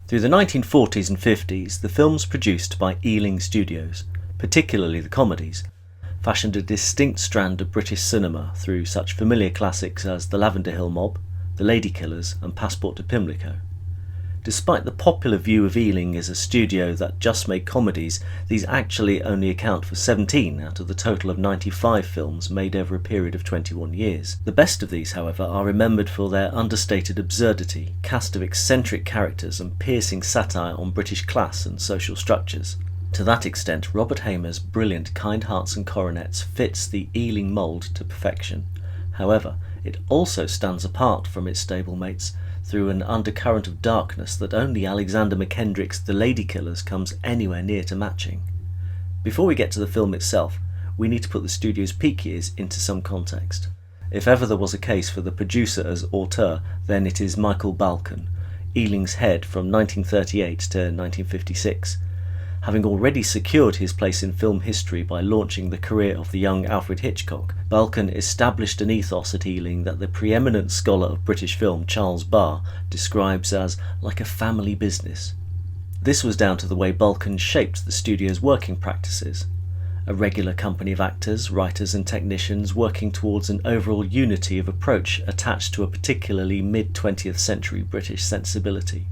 Through the 1940s and 50s, the films produced by Ealing Studios, particularly the comedies, fashioned a distinct strand of British cinema through such familiar classics as The Lavender Mob, The Ladykillers and Passport to Pimlico. Despite the popular view of Ealing as a studio that just made comedies, these actually only account for 17 out of the total of 95 films made over a period of 21 years. The best of these, however, are remembered for their understated absurdity, cast of eccentric characters and piercing satire on British class and social structures. To that extent, Robert Hamer's brilliant Kind Hearts and Coronets fits the Ealing mould to perfection. However, it also stands apart from its stablemates through an undercurrent of darkness that only Alexander McKendrick's The Ladykillers comes anywhere near to matching. Before we get to the film itself, we need to put the studio's peak years into some context. If ever there was a case for the producer as auteur, then it is Michael Balcon, Ealing's head from 1938 to 1956. Having already secured his place in film history by launching the career of the young Alfred Hitchcock, Balcon established an ethos at Ealing that the preeminent scholar of British film Charles Barr describes as like a family business. This was down to the way Balcon shaped the studio's working practices. A regular company of actors, writers and technicians working towards an overall unity of approach attached to a particularly mid-20th century British sensibility.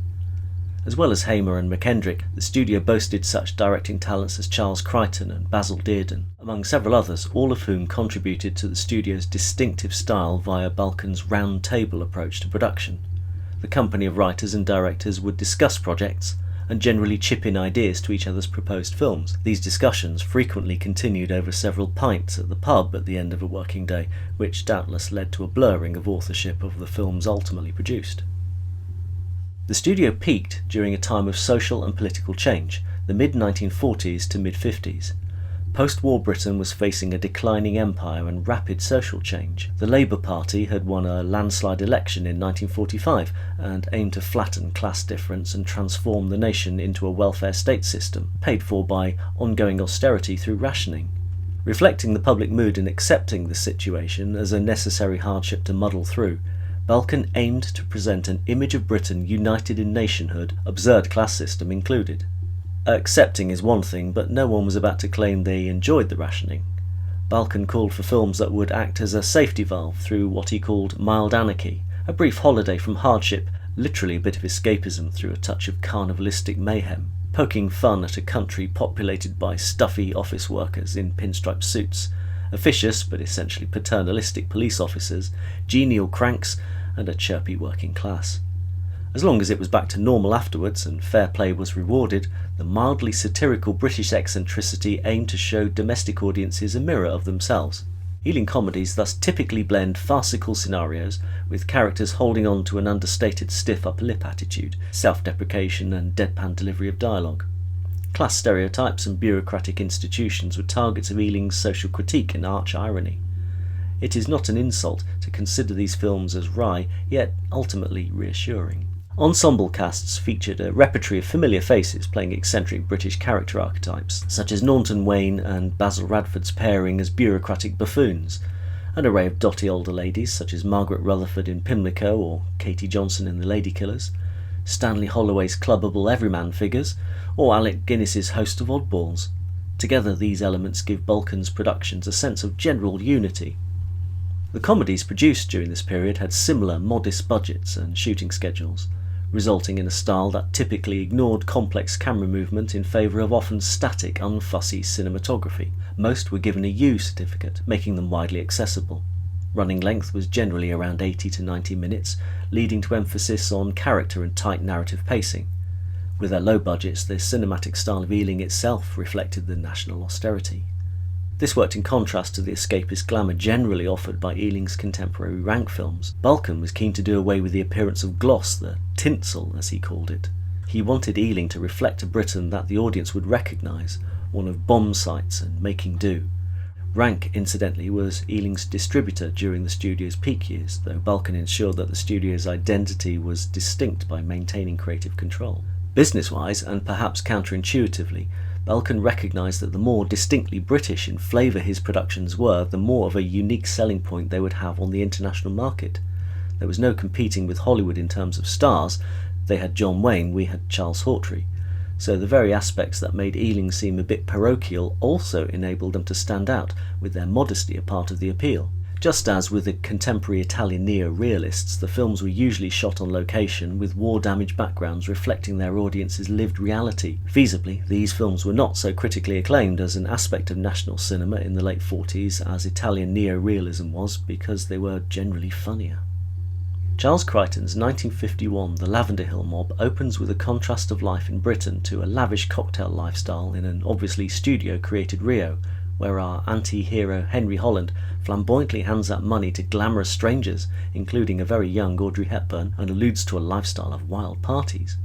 As well as Hamer and McKendrick, the studio boasted such directing talents as Charles Crichton and Basil Dearden, among several others, all of whom contributed to the studio's distinctive style via Balcon's round table approach to production. The company of writers and directors would discuss projects and generally chip in ideas to each other's proposed films. These discussions frequently continued over several pints at the pub at the end of a working day, which doubtless led to a blurring of authorship of the films ultimately produced. The studio peaked during a time of social and political change, the mid-1940s to mid-50s. Post-war Britain was facing a declining empire and rapid social change. The Labour Party had won a landslide election in 1945 and aimed to flatten class difference and transform the nation into a welfare state system, paid for by ongoing austerity through rationing. Reflecting the public mood and accepting the situation as a necessary hardship to muddle through, Balcon aimed to present an image of Britain united in nationhood, absurd class system included. Accepting is one thing, but no one was about to claim they enjoyed the rationing. Balcon called for films that would act as a safety valve through what he called mild anarchy, a brief holiday from hardship, literally a bit of escapism through a touch of carnivalistic mayhem, poking fun at a country populated by stuffy office workers in pinstripe suits, officious but essentially paternalistic police officers, genial cranks, and a chirpy working class. As long as it was back to normal afterwards and fair play was rewarded, the mildly satirical British eccentricity aimed to show domestic audiences a mirror of themselves. Ealing comedies thus typically blend farcical scenarios with characters holding on to an understated stiff upper lip attitude, self-deprecation and deadpan delivery of dialogue. Class stereotypes and bureaucratic institutions were targets of Ealing's social critique and arch irony. It is not an insult to consider these films as wry, yet ultimately reassuring. Ensemble casts featured a repertory of familiar faces playing eccentric British character archetypes, such as Naunton Wayne and Basil Radford's pairing as bureaucratic buffoons, an array of dotty older ladies such as Margaret Rutherford in Pimlico or Katie Johnson in The Ladykillers, Stanley Holloway's clubbable everyman figures, or Alec Guinness's host of oddballs. Together these elements give Balcon's productions a sense of general unity. The comedies produced during this period had similar modest budgets and shooting schedules, resulting in a style that typically ignored complex camera movement in favour of often static, unfussy cinematography. Most were given a U certificate, making them widely accessible. Running length was generally around 80 to 90 minutes, leading to emphasis on character and tight narrative pacing. With their low budgets, the cinematic style of Ealing itself reflected the national austerity. This worked in contrast to the escapist glamour generally offered by Ealing's contemporary rank films. Balcon was keen to do away with the appearance of gloss, the tinsel as he called it. He wanted Ealing to reflect a Britain that the audience would recognise, one of bomb sites and making do. Rank, incidentally, was Ealing's distributor during the studio's peak years, though Balcon ensured that the studio's identity was distinct by maintaining creative control. Business-wise, and perhaps counterintuitively, Balcon recognised that the more distinctly British in flavour his productions were, the more of a unique selling point they would have on the international market. There was no competing with Hollywood in terms of stars, They had John Wayne, we had Charles Hawtrey. So the very aspects that made Ealing seem a bit parochial also enabled them to stand out, with their modesty a part of the appeal. Just as with the contemporary Italian neo-realists, the films were usually shot on location with war-damaged backgrounds reflecting their audience's lived reality. Feasibly, these films were not so critically acclaimed as an aspect of national cinema in the late 40s as Italian neo-realism was, because they were generally funnier. Charles Crichton's 1951 The Lavender Hill Mob opens with a contrast of life in Britain to a lavish cocktail lifestyle in an obviously studio-created Rio, where our anti-hero Henry Holland flamboyantly hands out money to glamorous strangers, including a very young Audrey Hepburn, and alludes to a lifestyle of wild parties.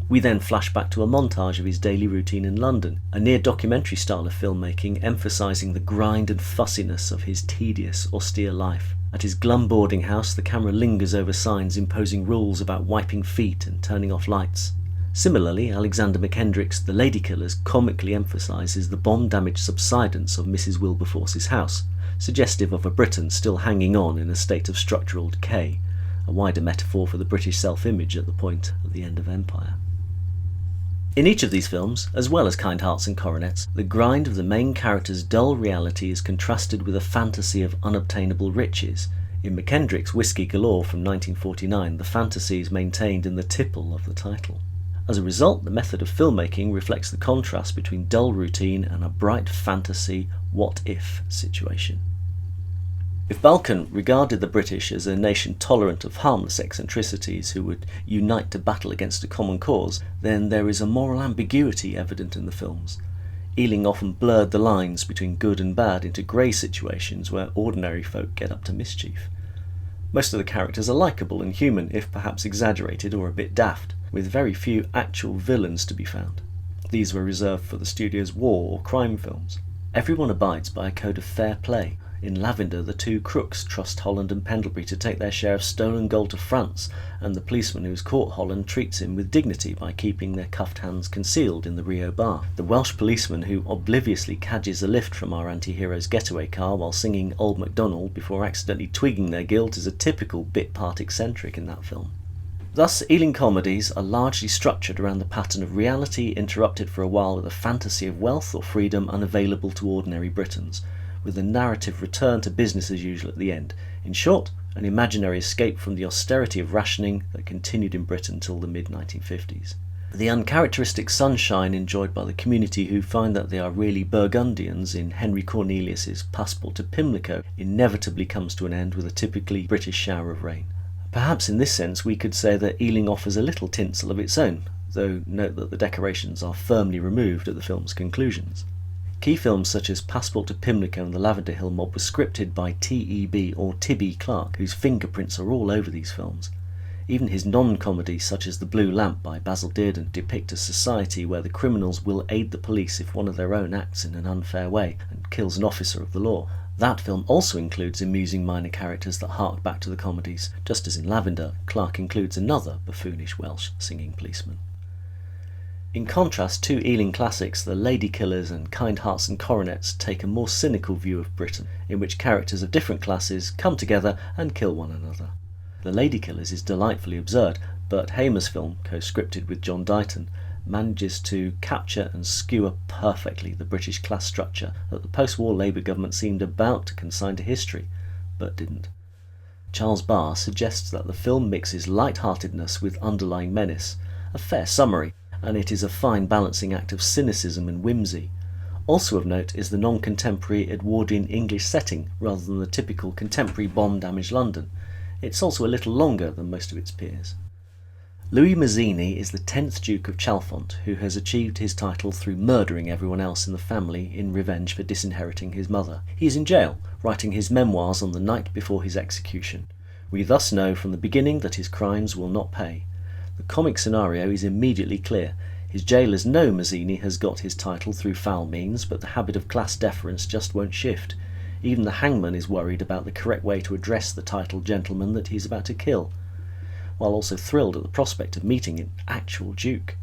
We then flash back to a montage of his daily routine in London, a near-documentary style of filmmaking emphasising the grind and fussiness of his tedious, austere life. At his glum boarding house, the camera lingers over signs imposing rules about wiping feet and turning off lights. Similarly, Alexander McKendrick's The Ladykillers comically emphasises the bomb-damaged subsidence of Mrs. Wilberforce's house, suggestive of a Britain still hanging on in a state of structural decay, a wider metaphor for the British self-image at the point of the end of empire. In each of these films, as well as Kind Hearts and Coronets, the grind of the main character's dull reality is contrasted with a fantasy of unobtainable riches. In McKendrick's Whiskey Galore from 1949, the fantasy is maintained in the tipple of the title. As a result, the method of filmmaking reflects the contrast between dull routine and a bright fantasy what-if situation. If Balkan regarded the British as a nation tolerant of harmless eccentricities who would unite to battle against a common cause, then there is a moral ambiguity evident in the films. Ealing often blurred the lines between good and bad into grey situations where ordinary folk get up to mischief. Most of the characters are likeable and human, if perhaps exaggerated or a bit daft, with very few actual villains to be found. These were reserved for the studio's war or crime films. Everyone abides by a code of fair play. In Lavender, the two crooks trust Holland and Pendlebury to take their share of stolen gold to France, and the policeman who has caught Holland treats him with dignity by keeping their cuffed hands concealed in the Rio bar. The Welsh policeman who obliviously cadges a lift from our anti-hero's getaway car while singing Old MacDonald before accidentally twigging their guilt is a typical bit-part eccentric in that film. Thus, Ealing comedies are largely structured around the pattern of reality interrupted for a while with a fantasy of wealth or freedom unavailable to ordinary Britons, with a narrative return to business as usual at the end. In short, an imaginary escape from the austerity of rationing that continued in Britain till the mid-1950s. The uncharacteristic sunshine enjoyed by the community who find that they are really Burgundians in Henry Cornelius's Passport to Pimlico inevitably comes to an end with a typically British shower of rain. Perhaps in this sense we could say that Ealing offers a little tinsel of its own, though note that the decorations are firmly removed at the film's conclusions. Key films such as Passport to Pimlico and The Lavender Hill Mob were scripted by T.E.B. or Tibby Clark, whose fingerprints are all over these films. Even his non-comedies such as The Blue Lamp by Basil Dearden depict a society where the criminals will aid the police if one of their own acts in an unfair way and kills an officer of the law. That film also includes amusing minor characters that hark back to the comedies, just as in Lavender, Clark includes another buffoonish Welsh singing policeman. In contrast, two Ealing classics, The Ladykillers and Kind Hearts and Coronets, take a more cynical view of Britain, in which characters of different classes come together and kill one another. The Ladykillers is delightfully absurd, but Hamer's film, co-scripted with John Dighton, manages to capture and skewer perfectly the British class structure that the post-war Labour government seemed about to consign to history, but didn't. Charles Barr suggests that the film mixes light-heartedness with underlying menace, a fair summary, and it is a fine balancing act of cynicism and whimsy. Also of note is the non-contemporary Edwardian English setting rather than the typical contemporary bomb-damaged London. It's also a little longer than most of its peers. Louis Mazzini is the 10th Duke of Chalfont, who has achieved his title through murdering everyone else in the family in revenge for disinheriting his mother. He is in jail, writing his memoirs on the night before his execution. We thus know from the beginning that his crimes will not pay. The comic scenario is immediately clear. His jailers know Mazzini has got his title through foul means, but the habit of class deference just won't shift. Even the hangman is worried about the correct way to address the titled gentleman that he's about to kill, while also thrilled at the prospect of meeting an actual duke.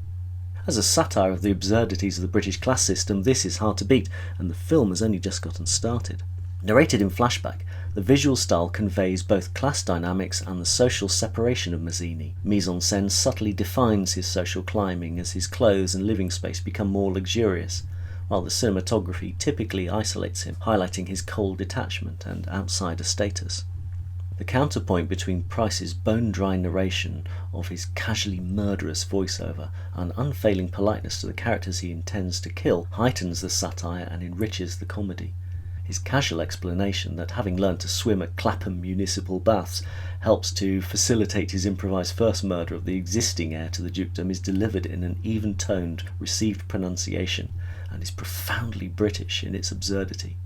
As a satire of the absurdities of the British class system, this is hard to beat, and the film has only just gotten started. Narrated in flashback, The visual style conveys both class dynamics and the social separation of Mazzini. Mise-en-scène subtly defines his social climbing as his clothes and living space become more luxurious, while the cinematography typically isolates him, highlighting his cold detachment and outsider status. The counterpoint between Price's bone-dry narration of his casually murderous voiceover and unfailing politeness to the characters he intends to kill heightens the satire and enriches the comedy. His casual explanation that having learned to swim at Clapham municipal baths helps to facilitate his improvised first murder of the existing heir to the dukedom is delivered in an even-toned, received pronunciation, and is profoundly British in its absurdity.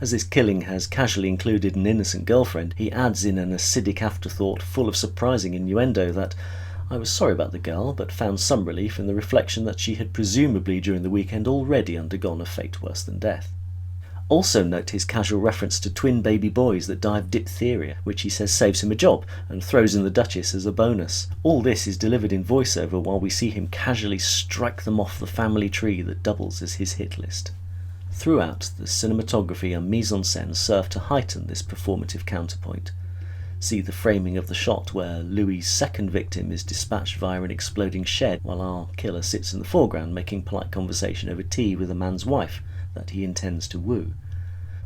As this killing has casually included an innocent girlfriend, he adds in an acidic afterthought full of surprising innuendo that I was sorry about the girl, but found some relief in the reflection that she had presumably during the weekend already undergone a fate worse than death. Also note his casual reference to twin baby boys that die of diphtheria, which he says saves him a job, and throws in the Duchess as a bonus. All this is delivered in voiceover while we see him casually strike them off the family tree that doubles as his hit list. Throughout, the cinematography and mise-en-scène serve to heighten this performative counterpoint. See the framing of the shot where Louis's second victim is dispatched via an exploding shed while our killer sits in the foreground making polite conversation over tea with a man's wife that he intends to woo.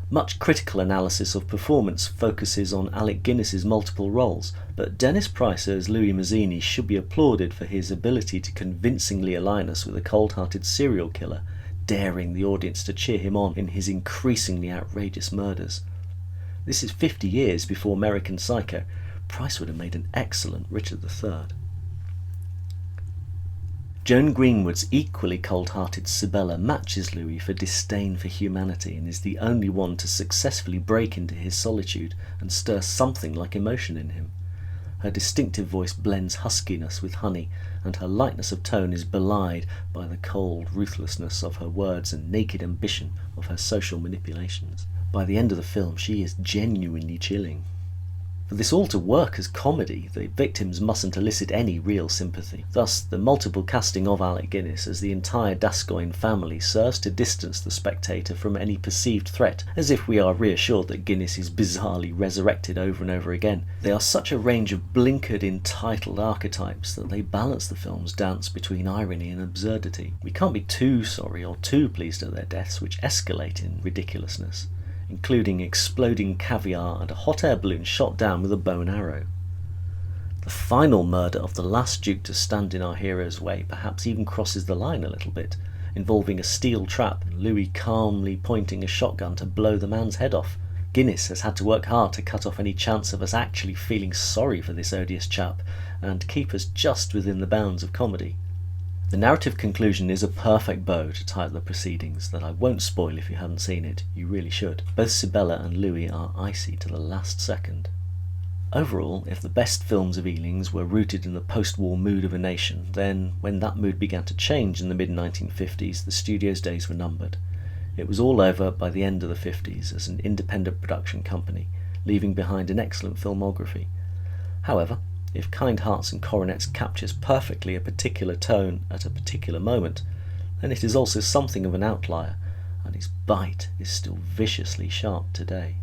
Much critical analysis of performance focuses on Alec Guinness's multiple roles, but Dennis Price as Louis Mazzini should be applauded for his ability to convincingly align us with a cold-hearted serial killer, daring the audience to cheer him on in his increasingly outrageous murders. This is 50 years before American Psycho. Price would have made an excellent Richard III. Joan Greenwood's equally cold-hearted Sibella matches Louis for disdain for humanity and is the only one to successfully break into his solitude and stir something like emotion in him. Her distinctive voice blends huskiness with honey, and her lightness of tone is belied by the cold ruthlessness of her words and naked ambition of her social manipulations. By the end of the film, she is genuinely chilling. For this all to work as comedy, the victims mustn't elicit any real sympathy. Thus, the multiple casting of Alec Guinness as the entire Gascoigne family serves to distance the spectator from any perceived threat, as if we are reassured that Guinness is bizarrely resurrected over and over again. They are such a range of blinkered, entitled archetypes that they balance the film's dance between irony and absurdity. We can't be too sorry or too pleased at their deaths, which escalate in ridiculousness, including exploding caviar and a hot air balloon shot down with a bow and arrow. The final murder of the last duke to stand in our hero's way perhaps even crosses the line a little bit, involving a steel trap and Louis calmly pointing a shotgun to blow the man's head off. Guinness has had to work hard to cut off any chance of us actually feeling sorry for this odious chap and keep us just within the bounds of comedy. The narrative conclusion is a perfect bow to tie up the proceedings that I won't spoil if you haven't seen it. You really should. Both Sibella and Louis are icy to the last second. Overall, if the best films of Ealing's were rooted in the post-war mood of a nation, then when that mood began to change in the mid-1950s, the studio's days were numbered. It was all over by the end of the 50s as an independent production company, leaving behind an excellent filmography. However, if Kind Hearts and Coronets captures perfectly a particular tone at a particular moment, then it is also something of an outlier, and its bite is still viciously sharp today.